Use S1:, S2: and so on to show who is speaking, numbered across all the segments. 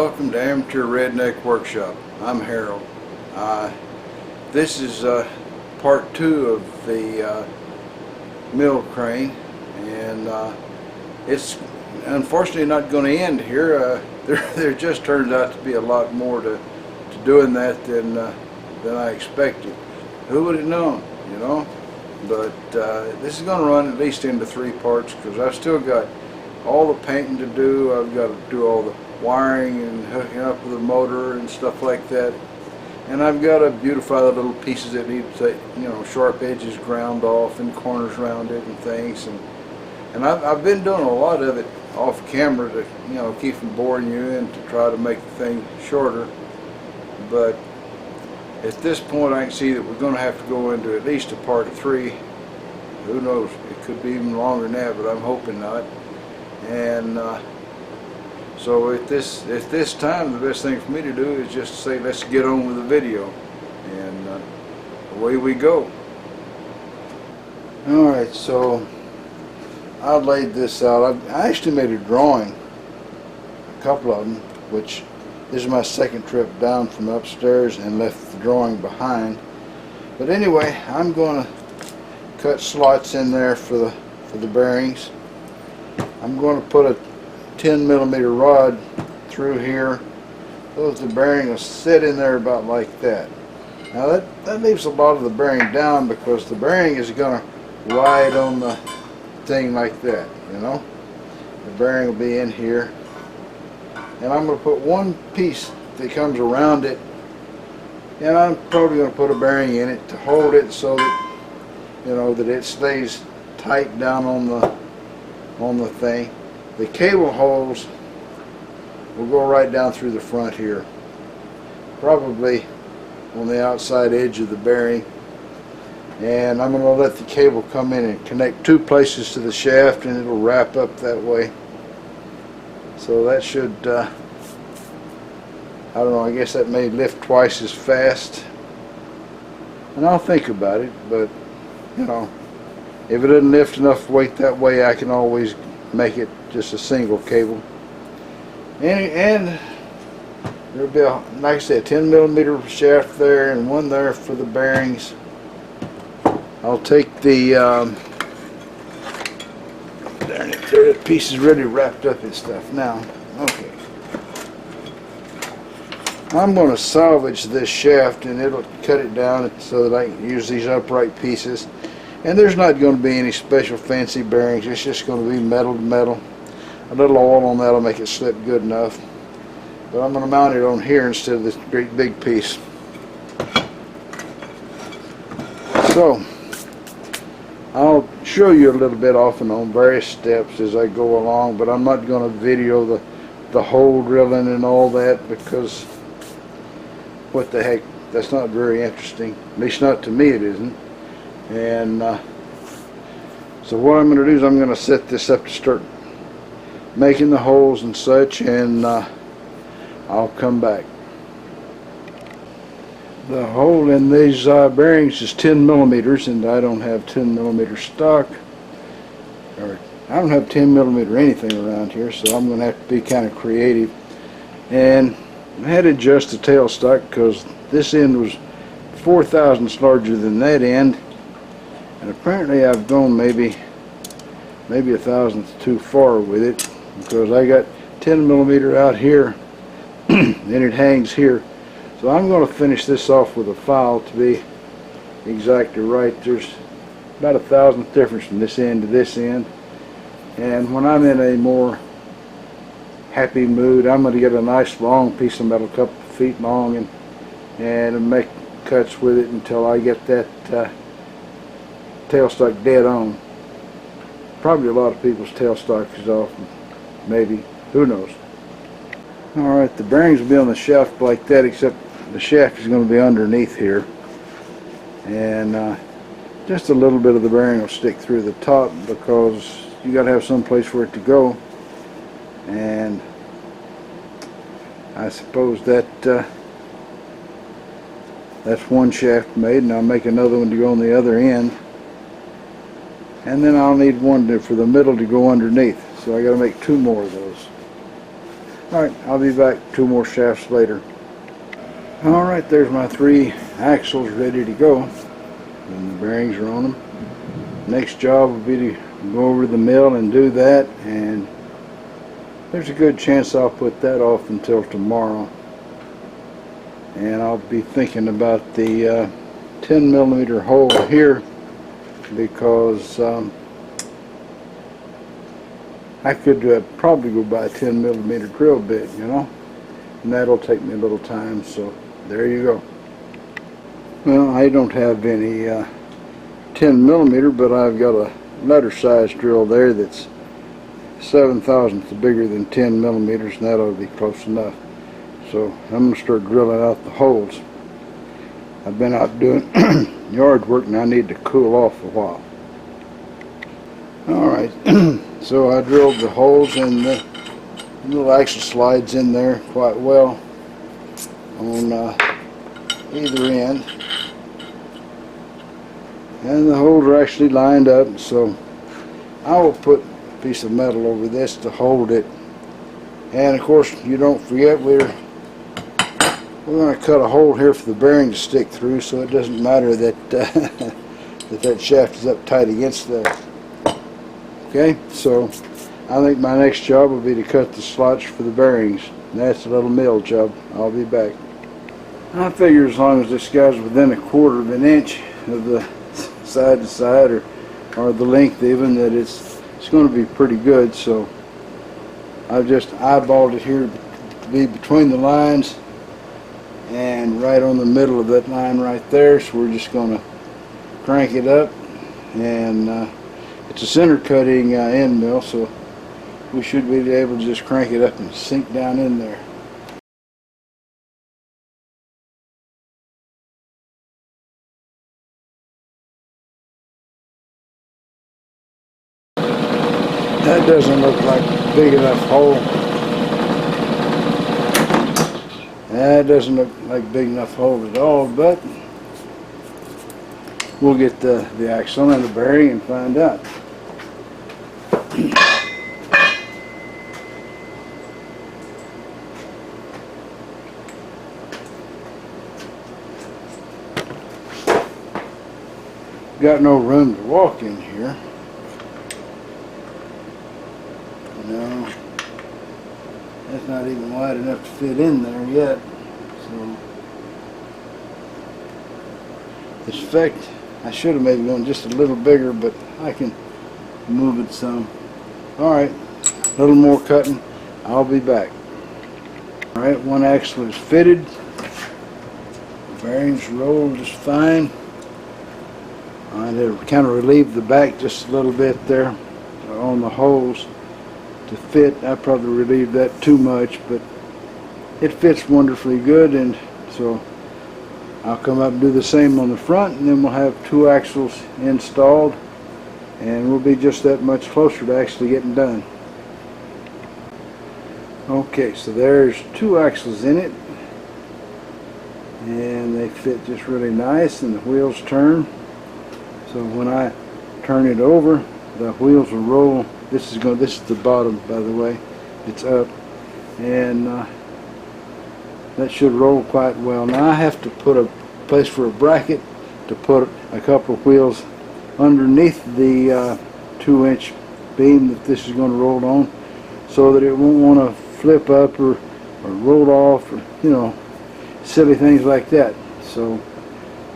S1: Welcome to Amateur Redneck Workshop. I'm Harold. This is part 2 of the mill crane, and it's unfortunately not going to end here. There just turns out to be a lot more to doing that than I expected. Who would have known, you know? But this is going to run at least into 3 parts, because I've still got all the painting to do. I've got to do all the wiring and hooking up with the motor and stuff like that, and I've got to beautify the little pieces that need to, you know, sharp edges ground off and corners rounded and things, and I've been doing a lot of it off camera to, you know, keep from boring you and to try to make the thing shorter. But at this point I can see that we're going to have to go into at least a part 3. Who knows, it could be even longer than that, but I'm hoping not. And so at this time, the best thing for me to do is just say, let's get on with the video, and away we go. Alright, so I laid this out. I actually made a drawing, a couple of them, which this is my second trip down from upstairs, and left the drawing behind. But anyway, I'm going to cut slots in there for the bearings. I'm going to put a 10mm rod through here so that the bearing will sit in there about like that. Now that leaves a lot of the bearing down, because the bearing is going to ride on the thing like that, you know. The bearing will be in here, and I'm going to put one piece that comes around it, and I'm probably going to put a bearing in it to hold it so that, you know, that it stays tight down on the thing. The cable holes will go right down through the front here, probably on the outside edge of the bearing, and I'm going to let the cable come in and connect 2 places to the shaft, and it'll wrap up that way. So that should, I don't know, I guess that may lift twice as fast, and I'll think about it. But you know, if it doesn't lift enough weight that way, I can always make it just a single cable. And there'll be, like I said, 10mm shaft there and one there for the bearings. I'll take the darn it, there, the piece is really wrapped up in stuff now. Okay, I'm going to salvage this shaft, and it'll cut it down so that I can use these upright pieces. And there's not going to be any special fancy bearings. It's just going to be metal to metal. A little oil on that will make it slip good enough. But I'm going to mount it on here instead of this great big piece. So I'll show you a little bit off and on various steps as I go along, but I'm not going to video the hole drilling and all that, because what the heck, that's not very interesting. At least not to me it isn't. And so what I'm going to do is I'm going to set this up to start making the holes and such, and I'll come back. The hole in these bearings is 10mm, and I don't have 10mm stock, or I don't have 10mm anything around here, so I'm going to have to be kind of creative. And I had to adjust the tailstock, because this end was 4 thousandths larger than that end. And apparently I've gone maybe a thousandth too far with it, because I got 10mm out here and it hangs here. So I'm going to finish this off with a file to be exactly right. There's about 1,000th difference from this end to this end, and when I'm in a more happy mood, I'm going to get a nice long piece of metal, a couple of feet long, and make cuts with it until I get that tailstock dead on. Probably a lot of people's tailstock is off, maybe, who knows. Alright, the bearings will be on the shaft like that, except the shaft is going to be underneath here, and just a little bit of the bearing will stick through the top, because you got to have some place for it to go. And I suppose that that's one shaft made, and I'll make another one to go on the other end. And then I'll need one for the middle to go underneath, so I got to make 2 more of those. Alright, I'll be back 2 more shafts later. Alright, there's my 3 axles ready to go. And the bearings are on them. Next job will be to go over to the mill and do that, and there's a good chance I'll put that off until tomorrow. And I'll be thinking about the 10mm hole here, because I could probably go buy a 10mm drill bit, you know, and that'll take me a little time. So there you go. Well, I don't have any 10mm, but I've got a letter size drill there that's 7/1000 bigger than 10mm, and that ought to be close enough. So I'm going to start drilling out the holes. I've been out doing yard work and I need to cool off a while. Alright, so I drilled the holes and the little axle slides in there quite well on either end. And the holes are actually lined up, so I will put a piece of metal over this to hold it. And of course, you don't forget, we're going to cut a hole here for the bearing to stick through, so it doesn't matter that that shaft is up tight against that. Okay, so I think my next job will be to cut the slots for the bearings. And that's a little mill job. I'll be back. I figure as long as this guy's within 1/4 of an inch of the side to side, or the length even, that it's going to be pretty good. So I've just eyeballed it here to be between the lines and right on the middle of that line right there. So we're just going to crank it up, and it's a center cutting end mill, so we should be able to just crank it up and sink down in there. That doesn't look like a big enough hole. That doesn't look like a big enough hole at all, but we'll get the axle and the bearing and find out. Got no room to walk in here. No, that's not even wide enough to fit in there yet. So, in fact, I should have maybe gone just a little bigger, but I can move it some. Alright, a little more cutting. I'll be back. Alright, one axle is fitted. The bearings roll just fine. I had to kind of relieve the back just a little bit there on the holes to fit. I probably relieved that too much, but it fits wonderfully good, and so I'll come up and do the same on the front, and then we'll have 2 axles installed, and we'll be just that much closer to actually getting done. Okay, so there's 2 axles in it, and they fit just really nice, and the wheels turn. So when I turn it over, the wheels will roll. This is the bottom, by the way. It's up, and that should roll quite well. Now I have to put a place for a bracket to put a couple of wheels underneath the 2-inch beam that this is going to roll on, so that it won't want to flip up or roll off, or, you know, silly things like that. So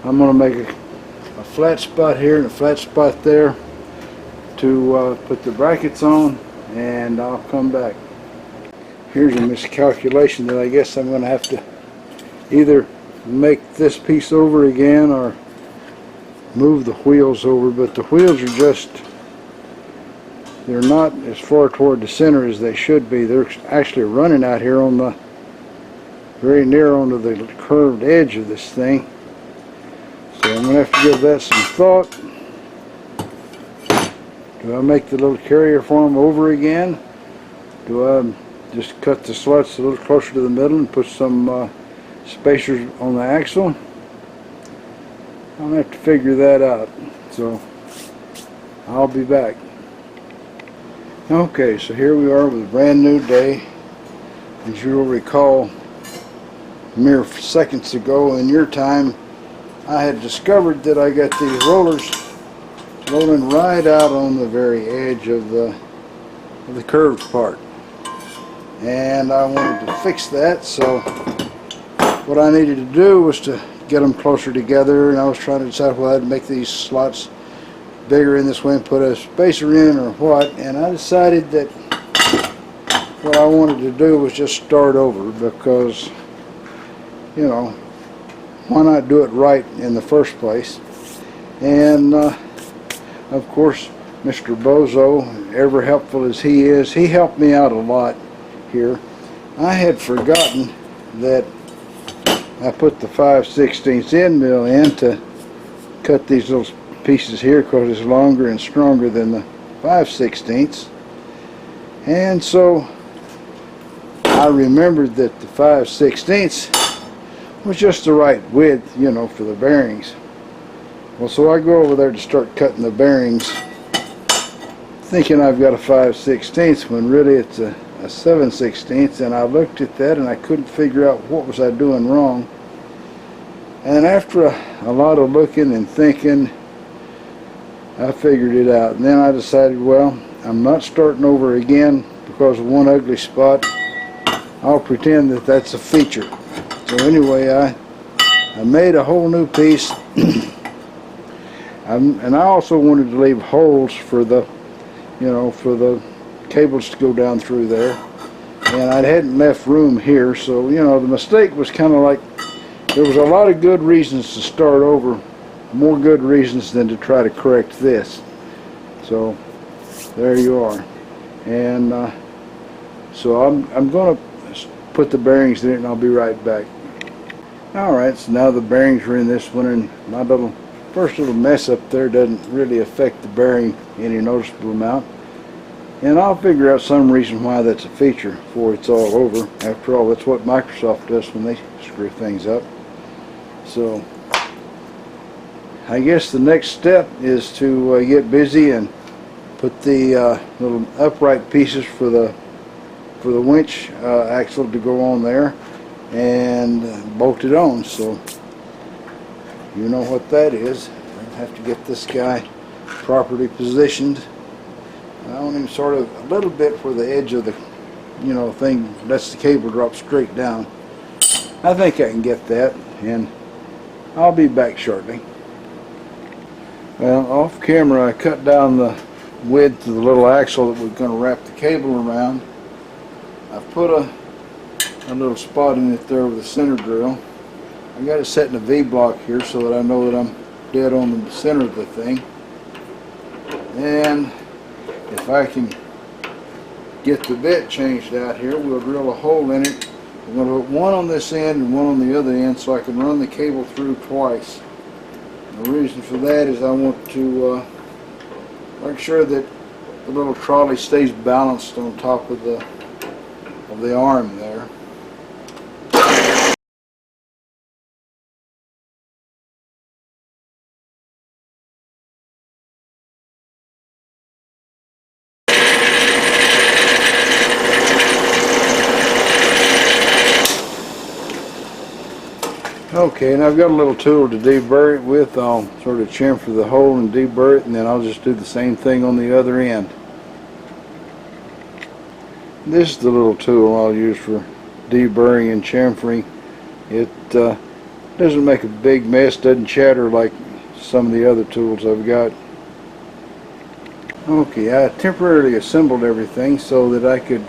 S1: I'm going to make a flat spot here and a flat spot there to put the brackets on, and I'll come back. Here's a miscalculation that I guess I'm going to have to either make this piece over again or move the wheels over, but the wheels are just, they're not as far toward the center as they should be. They're actually running out here on the very near onto the curved edge of this thing. So I'm going to have to give that some thought. Do I make the little carrier form over again? Do I just cut the slots a little closer to the middle and put some spacers on the axle? I'll have to figure that out. So I'll be back. Okay, so here we are with a brand new day. As you'll recall, mere seconds ago in your time, I had discovered that I got these rollers rolling right out on the very edge of the curved part, and I wanted to fix that. So what I needed to do was to get them closer together, and I was trying to decide whether I'd make these slots bigger in this way and put a spacer in or what, and I decided that what I wanted to do was just start over, because, you know, why not do it right in the first place? And of course, Mr. Bozo, ever helpful as he is, he helped me out a lot here. I had forgotten that I put the 5/16 end mill in to cut these little pieces here, because it's longer and stronger than the 5/16. And so I remembered that the 5/16 was just the right width, you know, for the bearings. Well, so I go over there to start cutting the bearings, thinking I've got a 5/16 when really it's a 7/16, and I looked at that and I couldn't figure out what was I doing wrong. And after a lot of looking and thinking, I figured it out. And then I decided, well, I'm not starting over again because of one ugly spot. I'll pretend that that's a feature. So anyway, I made a whole new piece. And I also wanted to leave holes for the, you know, for the cables to go down through there. And I hadn't left room here, so, you know, the mistake was kind of like, there was a lot of good reasons to start over, more good reasons than to try to correct this. So there you are. And so I'm going to put the bearings in it, and I'll be right back. Alright, so now the bearings are in this one, and my first little mess up there doesn't really affect the bearing any noticeable amount. And I'll figure out some reason why that's a feature before it's all over. After all, that's what Microsoft does when they screw things up. So I guess the next step is to get busy and put the little upright pieces for the winch axle to go on there, and bolt it on. So you know what that is. I have to get this guy properly positioned. I want him sort of a little bit where the edge of the, you know, thing lets the cable drop straight down. I think I can get that, and I'll be back shortly. Well, off camera I cut down the width of the little axle that we're going to wrap the cable around. I've put a little spot in it there with a center drill. I got it set in a V-block here so that I know that I'm dead on the center of the thing. And if I can get the bit changed out here, we'll drill a hole in it. I'm going to put one on this end and one on the other end so I can run the cable through twice. The reason for that is I want to make sure that the little trolley stays balanced on top of the arm there. Okay, and I've got a little tool to deburr it with. I'll sort of chamfer the hole and deburr it, and then I'll just do the same thing on the other end. This is the little tool I'll use for deburring and chamfering. It doesn't make a big mess, doesn't chatter like some of the other tools I've got. Okay, I temporarily assembled everything so that I could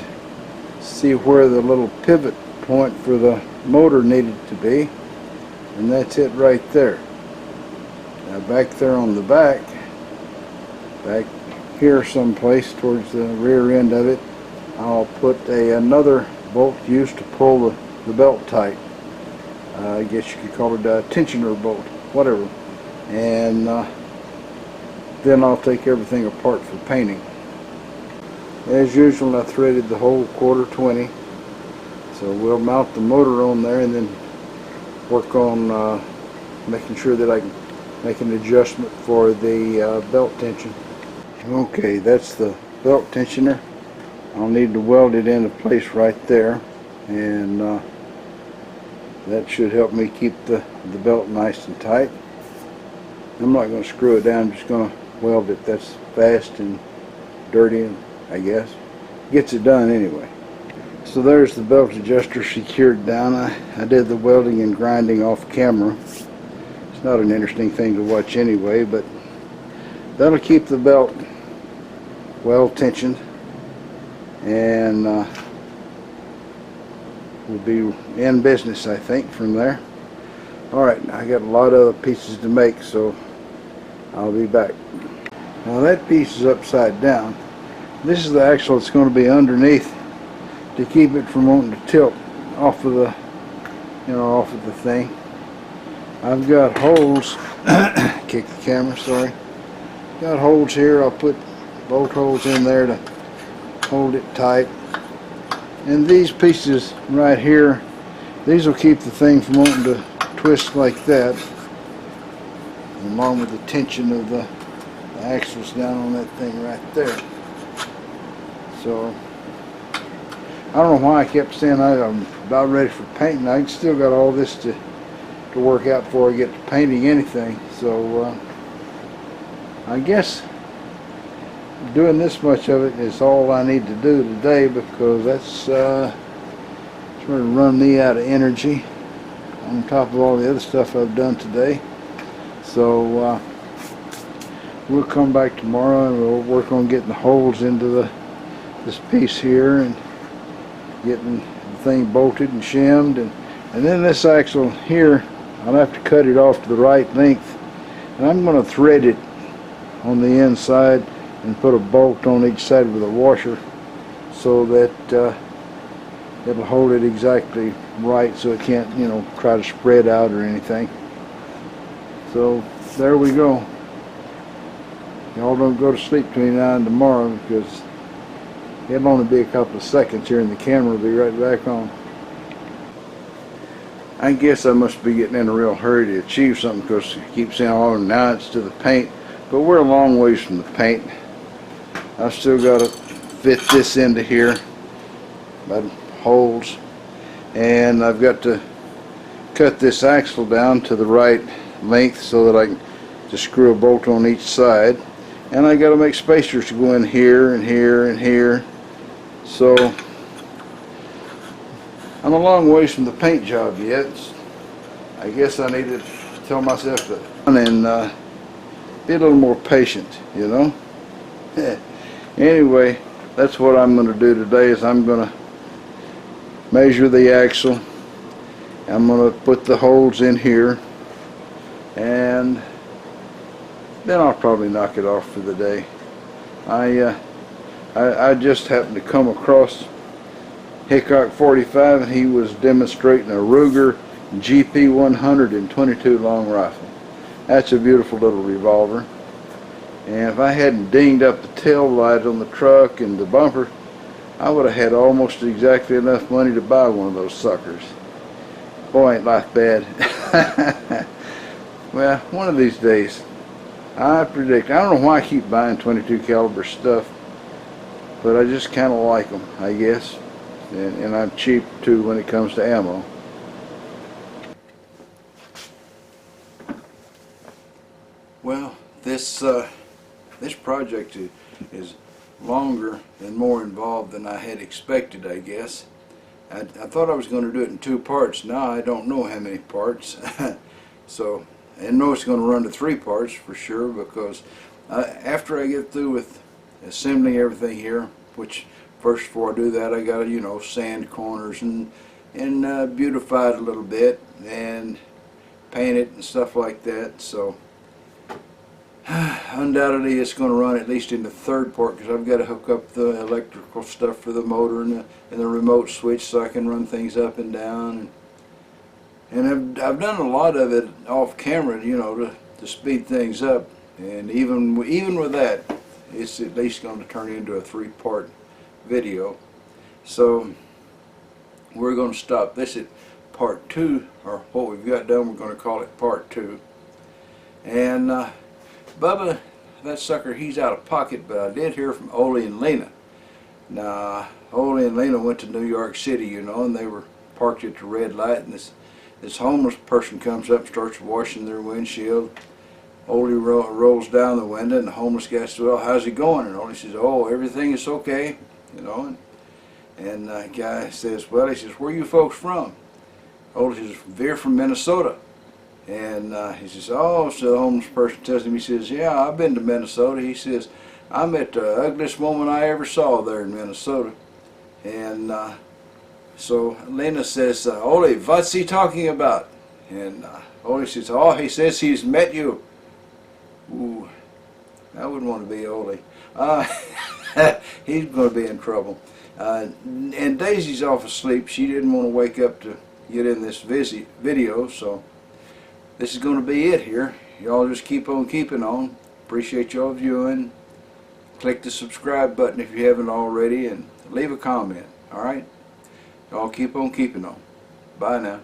S1: see where the little pivot point for the motor needed to be. And that's it right there. Now back there on the back here someplace towards the rear end of it, I'll put another bolt used to pull the belt tight. I guess you could call it a tensioner bolt, whatever. And then I'll take everything apart for painting. As usual, I threaded the whole 1/4 20. So we'll mount the motor on there and then work on making sure that I can make an adjustment for the belt tension. Okay, that's the belt tensioner. I'll need to weld it into place right there. and that should help me keep the belt nice and tight. I'm not going to screw it down, I'm just going to weld it. That's fast and dirty, and I guess gets it done anyway. So there's the belt adjuster secured down. I did the welding and grinding off camera. It's not an interesting thing to watch anyway, but that'll keep the belt well tensioned, and we'll be in business, I think, from there. Alright, I got a lot of other pieces to make, so I'll be back. Now that piece is upside down. This is the axle that's going to be underneath to keep it from wanting to tilt off of the, off of the thing. I've got holes, kick the camera, sorry. Got holes here. I'll put bolt holes in there to hold it tight. And these pieces right here, these will keep the thing from wanting to twist like that, along with the tension of the axles down on that thing right there. So I don't know why I kept saying I'm about ready for painting. I still got all this to work out before I get to painting anything. So I guess doing this much of it is all I need to do today, because that's sort of run me out of energy on top of all the other stuff I've done today. So we'll come back tomorrow and we'll work on getting the holes into this piece here and getting the thing bolted and shimmed, and then this axle here, I'll have to cut it off to the right length, and I'm going to thread it on the inside and put a bolt on each side with a washer so that it'll hold it exactly right, so it can't, try to spread out or anything. So there we go. Y'all don't go to sleep between now and tomorrow, because it'll only be a couple of seconds here and the camera will be right back on. I guess I must be getting in a real hurry to achieve something, because I keep saying, oh, now it's to the paint, but we're a long ways from the paint. I've still got to fit this into here by holes, and I've got to cut this axle down to the right length so that I can just screw a bolt on each side, and I got to make spacers to go in here and here and here. So I'm a long ways from the paint job yet. I guess I need to tell myself to and be a little more patient, Anyway, that's what I'm going to do today. Is I'm going to measure the axle. I'm going to put the holes in here, and then I'll probably knock it off for the day. I just happened to come across Hickok 45, and he was demonstrating a Ruger GP 122 long rifle. That's a beautiful little revolver. And if I hadn't dinged up the tail light on the truck and the bumper, I would have had almost exactly enough money to buy one of those suckers. Boy, ain't life bad. Well, one of these days, I predict, I don't know why I keep buying 22 caliber stuff, but I just kind of like them, I guess. And I'm cheap too when it comes to ammo. Well, this project is longer and more involved than I had expected, I guess. I thought I was going to do it in 2 parts. Now I don't know how many parts. So I know it's going to run to 3 parts for sure, because after I get through with assembling everything here, which first before I do that I got to sand corners and beautify it a little bit and paint it and stuff like that. So undoubtedly it's going to run at least in the 3rd part, because I've got to hook up the electrical stuff for the motor and the remote switch so I can run things up and down, and I've done a lot of it off camera, to speed things up, and even with that, it's at least going to turn into a 3-part video. So we're going to stop this at part 2, or what we've got done, we're going to call it part 2. And Bubba, that sucker, he's out of pocket, but I did hear from Ole and Lena. Now, Holly and Lena went to New York City, you know, and they were parked at the red light, and this homeless person comes up and starts washing their windshield. Holly rolls down the window, and the homeless guy says, "Well, how's it going?" And Holly says, "Oh, everything is okay," you know. And the guy says, "Well," he says, "where are you folks from?" Holly says, "We're from Minnesota." And he says, "Oh," so the homeless person tells him, he says, "Yeah, I've been to Minnesota." He says, "I met the ugliest woman I ever saw there in Minnesota." And so Lena says, "Ole, what's he talking about?" And Ole says, "Oh, he says he's met you." Ooh, I wouldn't want to be Ole. He's going to be in trouble. And Daisy's off asleep. She didn't want to wake up to get in this video, so this is going to be it here. Y'all just keep on keeping on. Appreciate y'all viewing. Click the subscribe button if you haven't already, and leave a comment. Alright? Y'all keep on keeping on. Bye now.